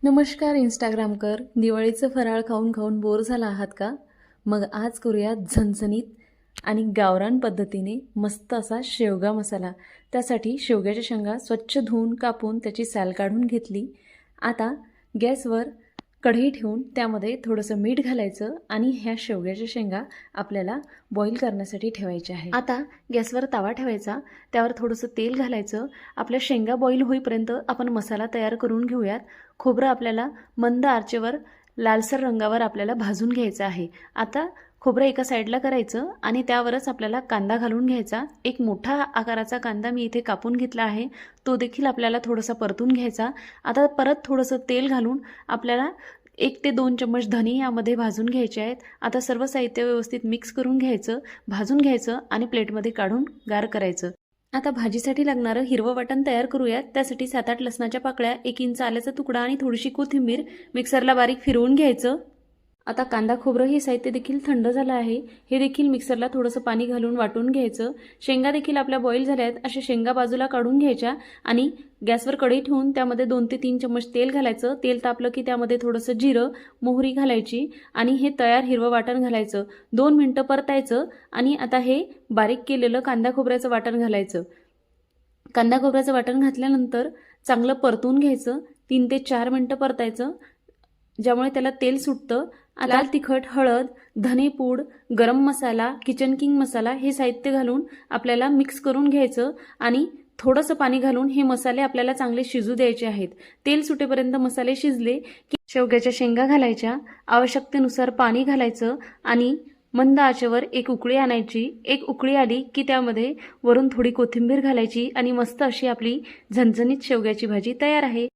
नमस्कार इंस्टाग्रामकर. दिवाळीचं फराळ खाऊन खाऊन बोर झाला आहात का? मग आज करूया झणझणीत आणि गावरान पद्धतीने मस्त असा शेवगा मसाला. त्यासाठी शेवग्याच्या शेंगा स्वच्छ धुवून कापून त्याची साल काढून घेतली. आता गॅसवर कढई ठेवून त्यामध्ये थोडंसं मीठ घालायचं आणि ह्या शेवग्याच्या शेंगा आपल्याला बॉईल करण्यासाठी ठेवायच्या आहे. आता गॅसवर तवा ठेवायचा, त्यावर थोडंसं तेल घालायचं. आपल्या शेंगा बॉईल होईपर्यंत आपण मसाला तयार करून घेऊयात. खोबरं आपल्याला मंद आचेवर लालसर रंगावर आपल्याला भाजून घ्यायचं आहे. आता खोबरं एका साईडला करायचं आणि त्यावरच आपल्याला कांदा घालून घ्यायचा. एक मोठा आकाराचा कांदा मी इथे कापून घेतला आहे, तो देखील आपल्याला थोडासा परतून घ्यायचा. आता परत थोडंसं तेल घालून आपल्याला 1 ते 2 चम्मच धने यामध्ये भाजून घ्यायचे आहेत. आता सर्व साहित्य व्यवस्थित मिक्स करून घ्यायचं, भाजून घ्यायचं आणि प्लेटमध्ये काढून गार करायचं. आता भाजीसाठी लागणारं हिरवं वाटण तयार करूयात. त्यासाठी 7-8 लसणाच्या पाकळ्या, 1 इंच आल्याचा तुकडा आणि थोडीशी कोथिंबीर मिक्सरला बारीक फिरवून घ्यायचं. आता कांदा खोबरं हे साहित्य देखील थंड झालं आहे. हे देखील मिक्सरला थोडंसं पाणी घालून वाटून घ्यायचं. शेंगा देखील आपल्या बॉईल झाल्या आहेत. अशा शेंगा बाजूला काढून घ्यायच्या आणि गॅसवर कढई ठेवून त्यामध्ये 2 ते 3 चम्मच तेल घालायचं. तेल तापलं की त्यामध्ये थोडंसं जिरं, मोहरी घालायची आणि हे तयार हिरवं वाटण घालायचं. 2 मिनिटं परतायचं आणि आता हे बारीक केलेलं कांदा खोबऱ्याचं वाटण घालायचं. कांदा खोबऱ्याचं वाटण घातल्यानंतर चांगलं परतून घ्यायचं. 3 ते 4 मिनिटं परतायचं, ज्यामुळे त्याला तेल सुटतं. लाल तिखट, हळद, धनेपूड, गरम मसाला, किचन किंग मसाला हे साहित्य घालून आपल्याला मिक्स करून घ्यायचं आणि थोडंसं पाणी घालून हे मसाले आपल्याला चांगले शिजू द्यायचे आहेत. तेल सुटेपर्यंत मसाले शिजले की शेवग्याच्या शेंगा घालायच्या, आवश्यकतेनुसार पाणी घालायचं आणि मंद आचेवर एक उकळी आणायची. एक उकळी आली की त्यामध्ये वरून थोडी कोथिंबीर घालायची आणि मस्त अशी आपली झणझणीत शेवग्याची भाजी तयार आहे.